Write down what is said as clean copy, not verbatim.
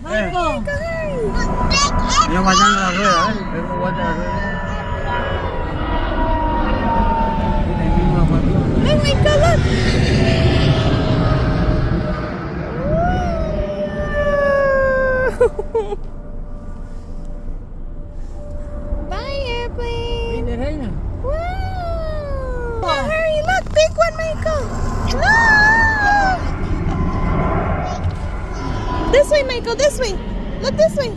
Michael, hurry! Yung wajan na rin, ha? Pero wajan na rin. Look, Michael, look! Bye, airplane! Wow! Hurry, look! Big one, Michael! Look! This way, Michael, this way! Look this way!